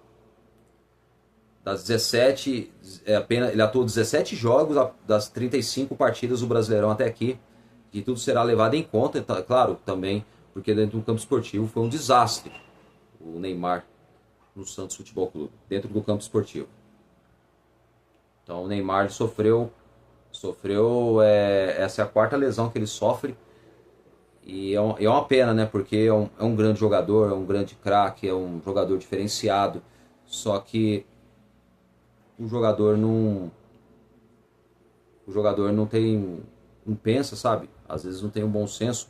Das 17, ele atuou 17 jogos das 35 partidas do Brasileirão até aqui, que tudo será levado em conta, claro, também, porque dentro do campo esportivo foi um desastre o Neymar no Santos Futebol Clube, dentro do campo esportivo. Então o Neymar sofreu essa é a quarta lesão que ele sofre, e é uma pena, né, porque é um grande jogador, é um grande craque, é um jogador diferenciado, só que o jogador não tem, não pensa, sabe? Às vezes não tem um bom senso.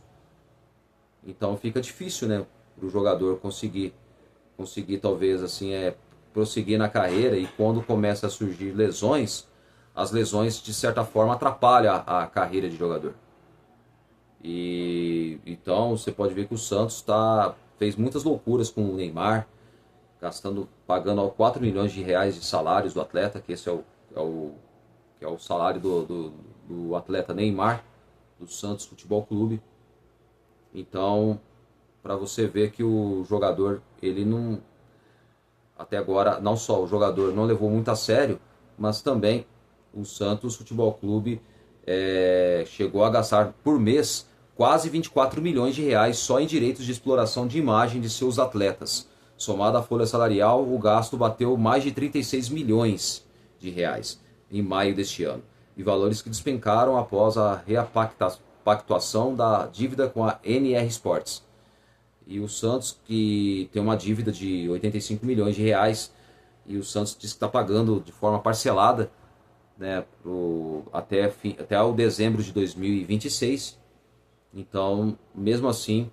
Então fica difícil, né, para o jogador conseguir talvez assim prosseguir na carreira, e quando começa a surgir lesões, as lesões de certa forma atrapalham a carreira de jogador. E então você pode ver que o Santos fez muitas loucuras com o Neymar, pagando 4 milhões de reais de salários do atleta, que esse que é o salário do atleta Neymar, do Santos Futebol Clube. Então, para você ver que o jogador, ele não, até agora, não só o jogador não levou muito a sério, mas também o Santos Futebol Clube chegou a gastar por mês quase 24 milhões de reais só em direitos de exploração de imagem de seus atletas. Somado à folha salarial, o gasto bateu mais de 36 milhões de reais em maio deste ano, e valores que despencaram após a repactuação da dívida com a NR Sports. E o Santos, que tem uma dívida de 85 milhões de reais, e o Santos diz que está pagando de forma parcelada, né, até o dezembro de 2026. Então, mesmo assim,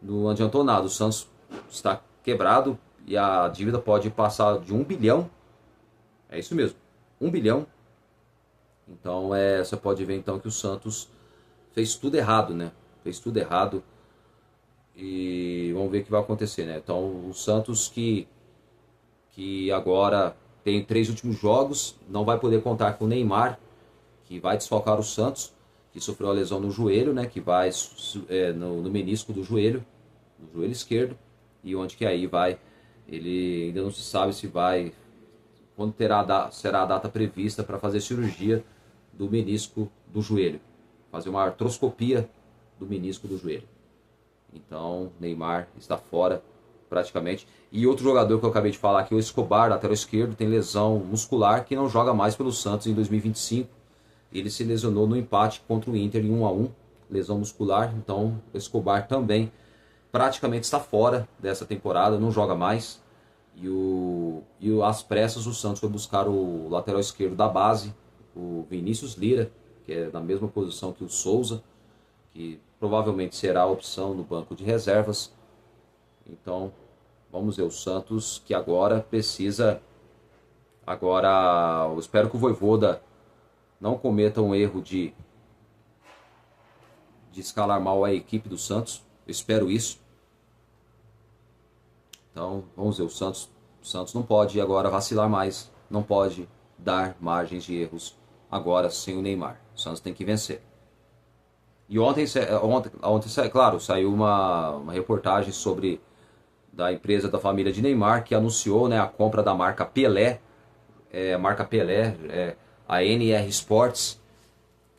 não adiantou nada. O Santos está quebrado e a dívida pode passar de 1 bilhão. É isso mesmo, 1 bilhão. Então, você pode ver então que o Santos fez tudo errado, né? Fez tudo errado. E vamos ver o que vai acontecer, né? Então, o Santos que agora tem 3 últimos jogos, não vai poder contar com o Neymar, que vai desfalcar o Santos, que sofreu a lesão no joelho, né? Que vai no menisco do joelho, no joelho esquerdo, e onde que aí vai, ele ainda não se sabe se vai, quando será a data prevista para fazer cirurgia do menisco do joelho, fazer uma artroscopia do menisco do joelho. Então, Neymar está fora praticamente. E outro jogador que eu acabei de falar aqui, o Escobar, lateral esquerdo, tem lesão muscular, que não joga mais pelo Santos em 2025. Ele se lesionou no empate contra o Inter em 1-1, lesão muscular. Então, o Escobar também praticamente está fora dessa temporada, não joga mais. E às pressas o Santos foi buscar o lateral esquerdo da base, o Vinícius Lira, que é na mesma posição que o Souza, que provavelmente será a opção no banco de reservas. Então, vamos ver o Santos, que agora precisa. Agora, eu espero que o Vojvoda não cometa um erro de escalar mal a equipe do Santos. Eu espero isso. Então, vamos ver, o Santos não pode agora vacilar mais, não pode dar margens de erros agora sem o Neymar. O Santos tem que vencer. E ontem claro, saiu uma reportagem da empresa da família de Neymar, que anunciou, né, a compra da marca Pelé, a NR Sports,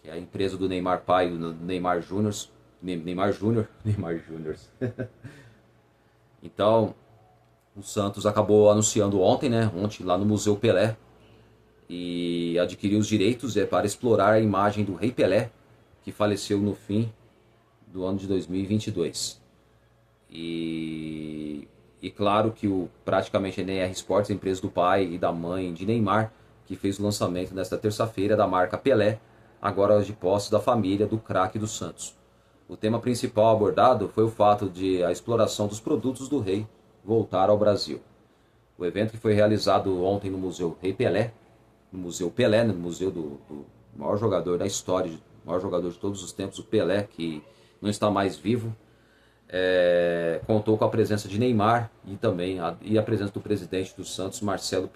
que é a empresa do Neymar pai, do Neymar Júnior. Neymar Júnior. Então, o Santos acabou anunciando ontem lá no Museu Pelé, e adquiriu os direitos para explorar a imagem do Rei Pelé, que faleceu no fim do ano de 2022. E claro que praticamente a NR Sports, a empresa do pai e da mãe de Neymar, que fez o lançamento nesta terça-feira da marca Pelé, agora de posse da família do craque do Santos. O tema principal abordado foi o fato de a exploração dos produtos do rei voltar ao Brasil. O evento, que foi realizado ontem no Museu Rei Pelé, no Museu Pelé, no museu do maior jogador da história, o maior jogador de todos os tempos, o Pelé, que não está mais vivo, contou com a presença de Neymar e também a presença do presidente do Santos, Marcelo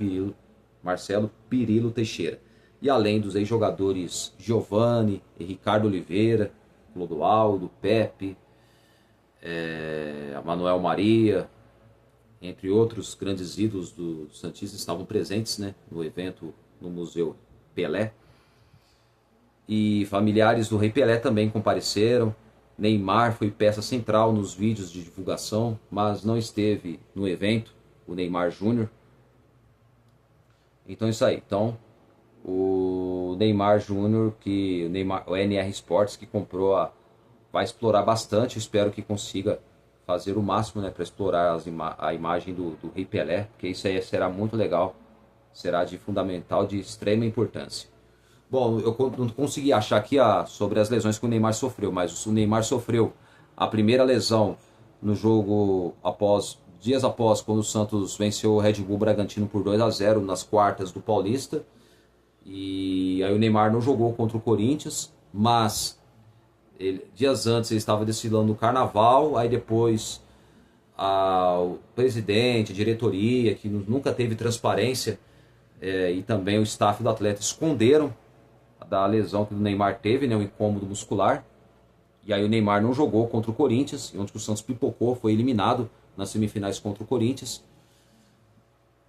Pirillo Teixeira. E além dos ex-jogadores Giovani, Ricardo Oliveira, Clodoaldo, Pepe, Manuel Maria, entre outros grandes ídolos do Santista, estavam presentes, né, no evento no Museu Pelé. E familiares do Rei Pelé também compareceram. Neymar foi peça central nos vídeos de divulgação, mas não esteve no evento, o Neymar Júnior. Então é isso aí. Então, o Neymar Júnior, que o NR Sports que comprou, vai explorar bastante. Eu espero que consiga fazer o máximo, né, para explorar a imagem do Rei Pelé, porque isso aí será muito legal, será de fundamental, de extrema importância. Bom, eu não consegui achar aqui sobre as lesões que o Neymar sofreu, mas o Neymar sofreu a primeira lesão no jogo dias após, quando o Santos venceu o Red Bull Bragantino por 2-0 nas quartas do Paulista. E aí o Neymar não jogou contra o Corinthians, mas dias antes ele estava desfilando no Carnaval, aí depois o presidente, a diretoria, que nunca teve transparência, e também o staff do atleta esconderam da lesão que o Neymar teve, né, um incômodo muscular. E aí o Neymar não jogou contra o Corinthians, onde o Santos pipocou, foi eliminado nas semifinais contra o Corinthians.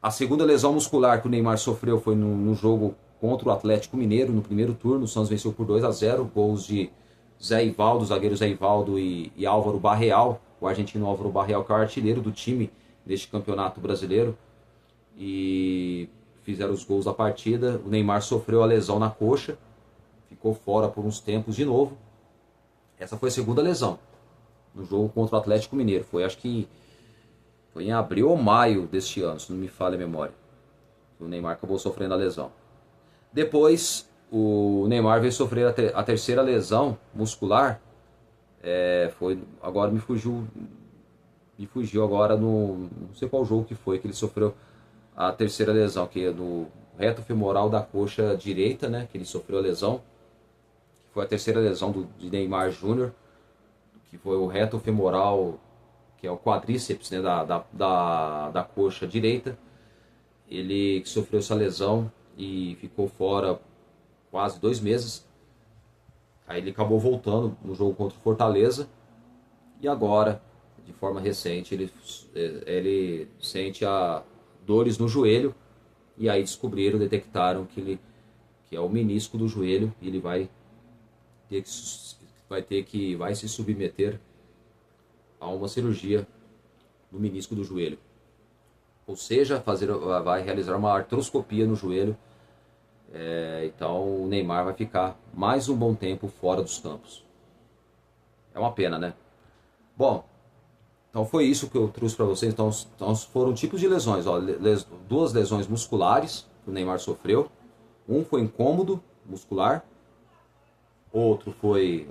A segunda lesão muscular que o Neymar sofreu foi no jogo contra o Atlético Mineiro, no primeiro turno. O Santos venceu por 2-0, gols de Zé Ivaldo, zagueiro Zé Ivaldo e Álvaro Barreal, o argentino Álvaro Barreal, que é o artilheiro do time deste campeonato brasileiro. E fizeram os gols da partida. O Neymar sofreu a lesão na coxa, ficou fora por uns tempos de novo. Essa foi a segunda lesão no jogo contra o Atlético Mineiro. Acho que foi em abril ou maio deste ano, se não me falha a memória. O Neymar acabou sofrendo a lesão. Depois, o Neymar veio sofrer a terceira lesão muscular. Agora me fugiu agora não sei qual jogo que foi que ele sofreu a terceira lesão, que é no reto femoral da coxa direita, né, que ele sofreu a lesão. Foi a terceira lesão de Neymar Júnior, que foi o reto femoral, que é o quadríceps, né, da coxa direita. Ele sofreu essa lesão e ficou fora quase 2 meses. Aí ele acabou voltando no jogo contra o Fortaleza. E agora, de forma recente, ele sente dores no joelho. E aí detectaram que é o menisco do joelho. E ele vai se submeter a uma cirurgia no menisco do joelho. Ou seja, vai realizar uma artroscopia no joelho. Então o Neymar vai ficar mais um bom tempo fora dos campos. É uma pena, né? Bom, então foi isso que eu trouxe para vocês. Então foram tipos de lesões. 2 lesões musculares que o Neymar sofreu. Um foi incômodo muscular. Outro foi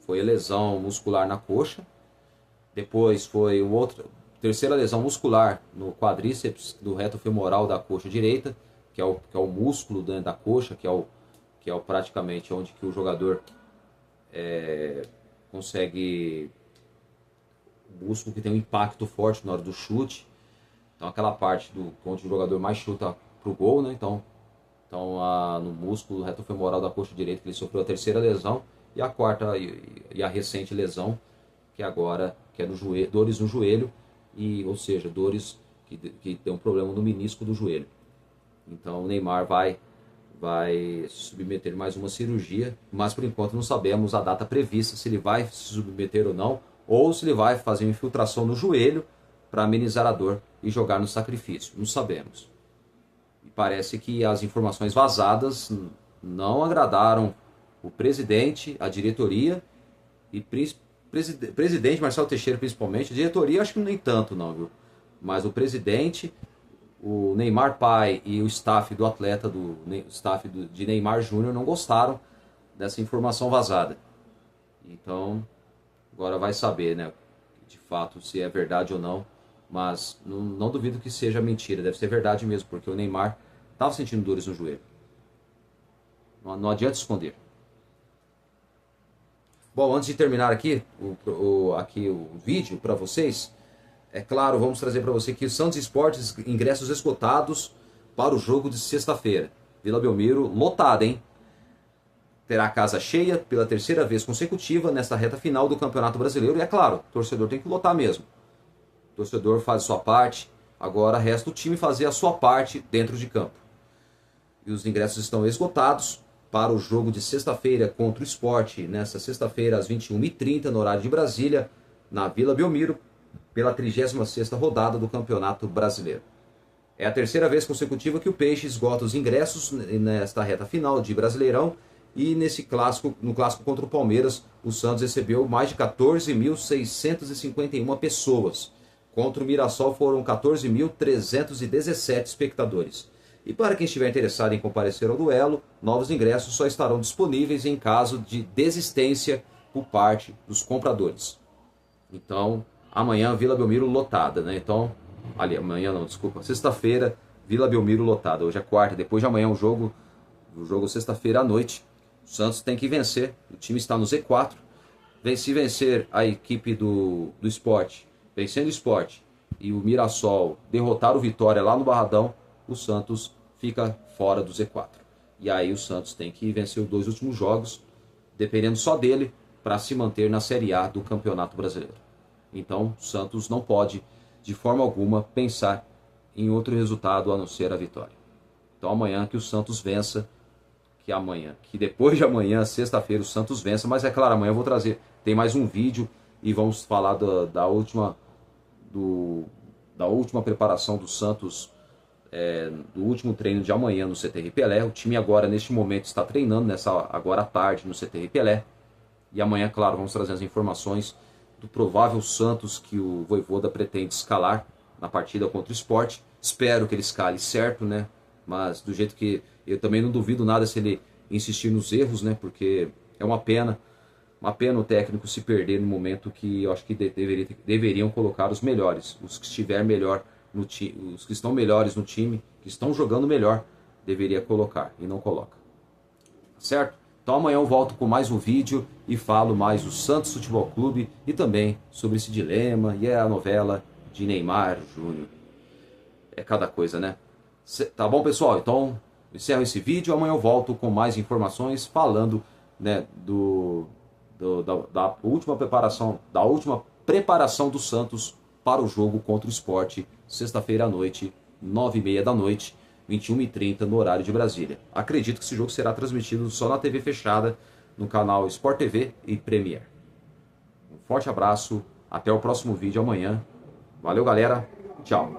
lesão muscular na coxa. Depois foi terceira lesão muscular no quadríceps do reto femoral da coxa direita, que é o músculo dentro da coxa, que é praticamente onde que o jogador consegue, o músculo que tem um impacto forte na hora do chute. Então aquela parte onde o jogador mais chuta pro gol, né? Então no músculo reto femoral da coxa direita, que ele sofreu a terceira lesão, e a quarta e a recente lesão, que agora é no joelho, dores no joelho, ou seja, dores que tem um problema no menisco do joelho. Então o Neymar vai se submeter a mais uma cirurgia, mas por enquanto não sabemos a data prevista, se ele vai se submeter ou se ele vai fazer uma infiltração no joelho para amenizar a dor e jogar no sacrifício. Não sabemos. E parece que as informações vazadas não agradaram o presidente, a diretoria e presidente Marcelo Teixeira principalmente. A diretoria acho que nem tanto não, viu? Mas o presidente, o Neymar pai e o staff do atleta, de Neymar Júnior, não gostaram dessa informação vazada. Então agora vai saber, né, de fato, se é verdade ou não. Mas não duvido que seja mentira, deve ser verdade mesmo, porque o Neymar estava sentindo dores no joelho. Não adianta esconder. Bom, antes de terminar aqui o vídeo para vocês, é claro, vamos trazer para você que o Santos Esportes, ingressos esgotados para o jogo de sexta-feira. Vila Belmiro, lotada, hein? Terá a casa cheia pela terceira vez consecutiva nesta reta final do Campeonato Brasileiro. E é claro, o torcedor tem que lotar mesmo. torcedor faz a sua parte, agora resta o time fazer a sua parte dentro de campo. E os ingressos estão esgotados para o jogo de sexta-feira contra o Sport, nesta sexta-feira às 21h30, no horário de Brasília, na Vila Belmiro, pela 36ª rodada do Campeonato Brasileiro. É a terceira vez consecutiva que o Peixe esgota os ingressos nesta reta final de Brasileirão, e no clássico contra o Palmeiras, o Santos recebeu mais de 14.651 pessoas. Contra o Mirassol foram 14.317 espectadores. E para quem estiver interessado em comparecer ao duelo, novos ingressos só estarão disponíveis em caso de desistência por parte dos compradores. Então, amanhã Vila Belmiro lotada, né? Então, amanhã não, desculpa, sexta-feira Vila Belmiro lotada. Hoje é quarta, depois de amanhã o jogo sexta-feira à noite. O Santos tem que vencer, o time está no Z4. Se vencer a equipe do Sport, vencendo o Sport, e o Mirassol derrotar o Vitória lá no Barradão, o Santos fica fora do Z4. E aí o Santos tem que vencer os 2 últimos jogos, dependendo só dele, para se manter na Série A do Campeonato Brasileiro. Então o Santos não pode, de forma alguma, pensar em outro resultado a não ser a vitória. Então amanhã que o Santos vença, que depois de amanhã, sexta-feira, o Santos vença. Mas é claro, amanhã eu vou trazer, tem mais um vídeo e vamos falar da última preparação do Santos, do último treino de amanhã no CTR Pelé. O time agora, neste momento, está treinando, agora à tarde, no CTR Pelé. E amanhã, claro, vamos trazer as informações do provável Santos que o Vojvoda pretende escalar na partida contra o Sport. Espero que ele escale certo, né? Mas do jeito que eu também não duvido nada se ele insistir nos erros, né? Porque é uma pena o técnico se perder no momento que eu acho que deveriam colocar os melhores, os que estiver melhor no time, os que estão melhores no time, que estão jogando melhor, deveria colocar e não coloca. Certo? Então amanhã eu volto com mais um vídeo e falo mais do Santos Futebol Clube e também sobre esse dilema e a novela de Neymar Júnior. É cada coisa, né? Tá bom, pessoal? Então encerro esse vídeo. Amanhã eu volto com mais informações falando, né, da última preparação do Santos para o jogo contra o Sport, sexta-feira à noite, 9h30 da noite, 21h30 no horário de Brasília. Acredito que esse jogo será transmitido só na TV fechada, no canal Sport TV e Premier. Um forte abraço, até o próximo vídeo amanhã. Valeu, galera. Tchau.